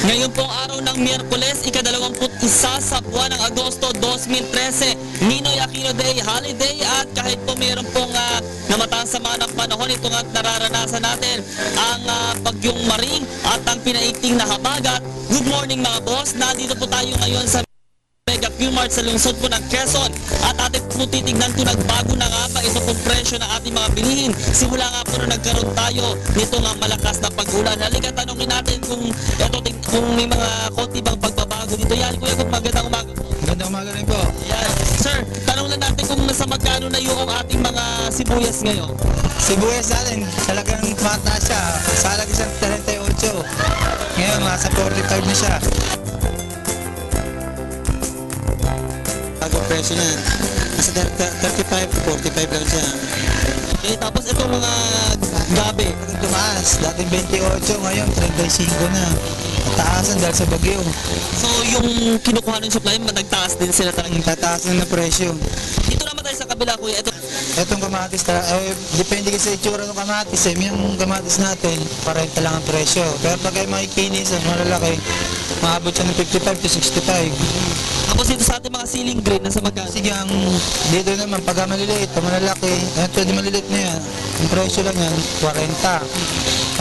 Ngayon pong araw ng Miyerkules, ika-21 sa buwan ng Agosto 2013, Ninoy Aquino Day, holiday, at kahit po mayroon pong namataang sama ng panahon, ito nga nararanasan natin ang bagyong Maring at ang pinaiting na habagat. Good morning mga boss, nandito po tayo ngayon sa Mega Q-Mart sa lungsod po ng Quezon at atin po titignan kung nagbago na nga ba ito pong presyo ng ating mga bilihin simula nga po na nagkaroon tayo nito nga malakas na pag-ulan. Halika, tanongin natin kung may mga konti bang pagbabago dito. Yan, Kuya, kung magandang umaga po. Magandang umaga rin po. Yan. Sir, tanong lang natin kung nasa magkano na yung ating mga sibuyas ngayon. Sibuyas natin, talagang tumataas siya. Sa halaga isang 38. Ngayon, nasa 45 na siya. Bago presyo niya, nasa 35 to 45 lang siya. Okay, tapos itong mga gabi. Tumaas, dating 28, ngayon 35 na. Tataasan dahil sa bagyo. So yung kinukuha ng supply, nagtaas din sila talaga. Tataas na presyo. Dito naman tayo sa kabila, Kuya. Itong kamatis, depende kasi sa itsura ng kamatis. Yung kamatis natin, parenta lang ang presyo. Pero pag ay makikinis, malalaki, maabot siya ng 55 to 65. Tapos dito sa ating mga ceiling grade, nasa magkano? Sige, dito naman, pag maliliit, pag malalaki, pwede maliliit na yan. Ang presyo lang yan, 40.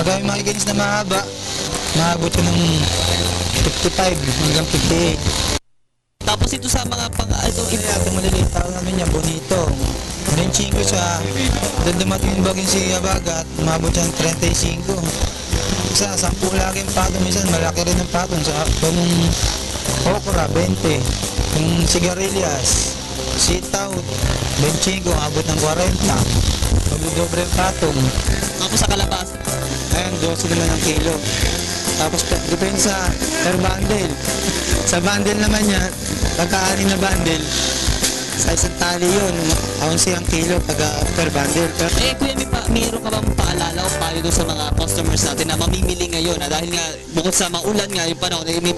Pag ay makikinis na mahaba, maabot siya ng 55 hanggang 58. Tapos ito sa mga Itong maliliit, tawag namin niya, bonito. Rinching ko siya, doon dumating yung baging si Habagat, maabot siya ng 35. Isa, 10 lagi yung patong, minsan malaki rin ang patong. Kung okra, 20. Kung sigarilyas, sitaw, 25, abot ng 40. Magdodobre yung patong. Tapos sa kalabas. Ayan, 12 naman ang kilo. Tapos depende sa per bundle. Sa bundle naman niya, pagka-anin na bundle, sa isang tali yun, 11 ang kilo pag per bundle. Kuya, mayroon ka bang paalala o payo doon sa mga customers natin na mamimili ngayon? Dahil nga, bukod sa maulan nga, yung panahon, may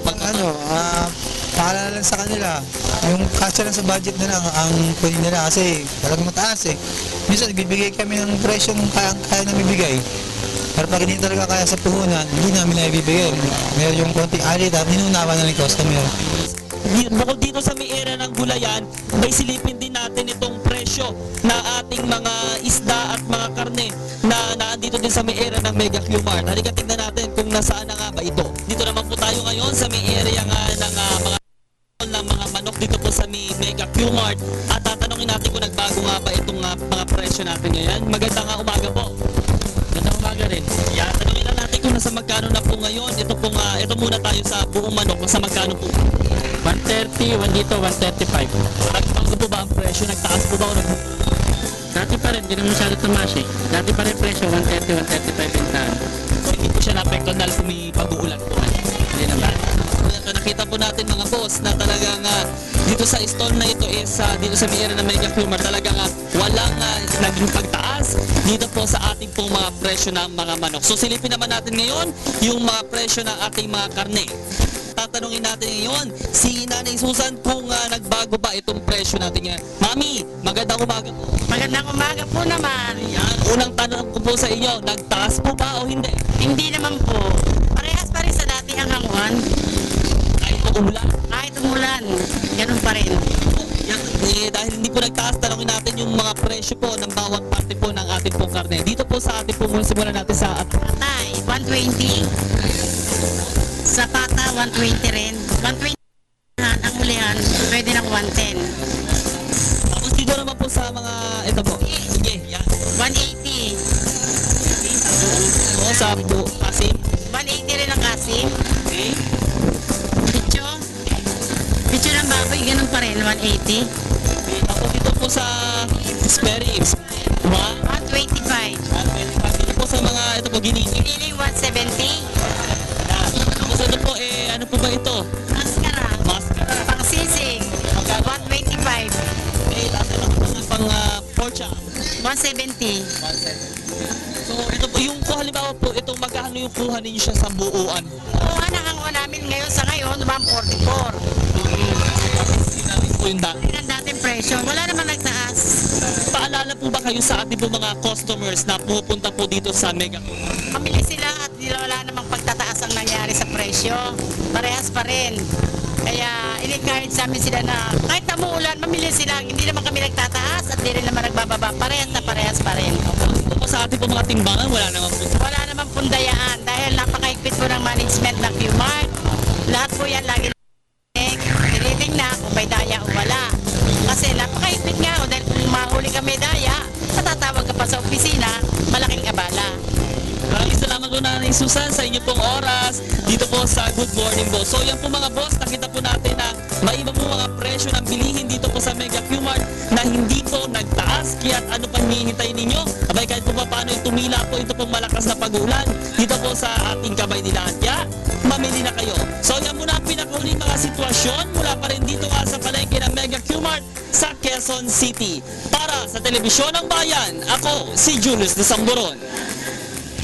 paalala lang sa kanila. Yung kasya lang sa budget nila ang kunin nila kasi talagang mataas eh. Minsan, bibigay kami ng presyo ng kaya na bibigay. Pero pag hindi talaga kaya sa puhunan, hindi namin na ibibigay. Meron yung konting alit at ninunawa na ng customer. Bukod dito sa may area ng gulayan, may silipin din natin itong presyo na ating mga isda at mga karne na naandito din sa may area ng Mega Q-Mart. Halika, tingnan natin kung nasaan na nga ba ito. Dito naman po tayo ngayon sa may area nga ng mga manok dito po sa may Mega Q-Mart at tatanungin natin kung nagbago nga ba itong mga presyo natin ngayon. Magandang umaga po. Magandang umaga rin. Yeah, tanungin lang natin kung nasa magkano na po ngayon. Ito muna tayo sa buong manok. Nasa magkano po? 130, 1 dito, 135. Nagbago po ba ang presyo? Nagtaas po ba o Dati pa rin, hindi naman masyado tumaas eh. Dati pa rin presyo, 130, 135 bentahan. So hindi po siya na-apekto dahil kung may pag-uulan po? Hindi naman. So, nakita po natin mga boss na talagang dito sa stall na ito is dito sa may area ng Mega Q-Mart talagang walang naging pagtaas dito po sa ating pong mga presyo ng mga manok. So silipin naman natin ngayon yung mga presyo ng ating mga karne. Tatanungin natin ngayon si Nanay Susan kung nagbago ba itong presyo natin ngayon. Mami, magandang umaga po. Magandang umaga po naman. Yan, unang tanong ko po sa inyo, nagtaas po ba o hindi? Hindi naman po. Parehas pa rin sa dati ang hanguan. Kahit po umulan. Kahit umulan, ganun pa rin. Yan, dahil hindi po nagtaas, tanongin natin yung mga presyo po ng bawat parte po ng ating pong karne. Dito po sa ating pong simulan natin sa Patay, 120. Sa pata, 120 rin. 120 ang ulihan, pwede ng 110. Tapos dito naman po sa mga, ito po. Sige, yan. 180. O, sa kasi. 180 rin ang kasi. Okay. Picho. Picho ng baboy, ganun pa rin, 180. Tapos dito po sa spare ribs. 125. Dito po sa mga, ito po, giniling. Giniling, 170. Tapos ito po, ano po ba ito? Mascara. Mascara. Pang sisig. 125. Tapos ito po pang pork chop. 170. So ito po, yung po halimbawa po, ito magkano yung kuha ninyo siya sa buuan? Kung ang namin ngayon sa ngayon, 144. Sinabi po yung dati. Ang dating presyo, wala naman nagtaas. Paalala po ba kayo sa ating po mga customers na pupunta po dito sa Mega? Pamili sila at wala namang pagtataas ang nangyari. presyo. Parehas pa rin. Kaya in-encourage namin sila na kahit tamuulan, mamili sila. Hindi naman kami nagtataas at hindi rin naman nagbababa. Parehas na parehas pa rin. Kung sa ating po mga timbangan, wala naman po. Wala naman pundayaan dahil napakahigpit po ng management ng Q-Mart. Lahat po yan lagi tiniting na kung may daya o wala. Kasi napakahigpit nga o dahil kung mahuli ka may daya, matatawag ka pa sa opisina, malaking abala. Maraming salamat po Nanay Susan sa inyo pong oras dito po sa Good Morning Boss. So yan po mga boss, nakita po natin na may iba po mga presyo ng bilihin dito po sa Mega Q-Mart na hindi po nagtaas. Kaya ano pang hinihintay ninyo? Abay kahit po paano tumila po ito pong malakas na pag-ulan dito po sa ating Kabay Nilaan. Kaya mamili na kayo. So yan muna ang pinakahuling mga sitwasyon mula pa rin dito nga sa palengke ng Mega Q-Mart sa Quezon City. Para sa Telebisyon ng Bayan, ako si Julius de Samboron.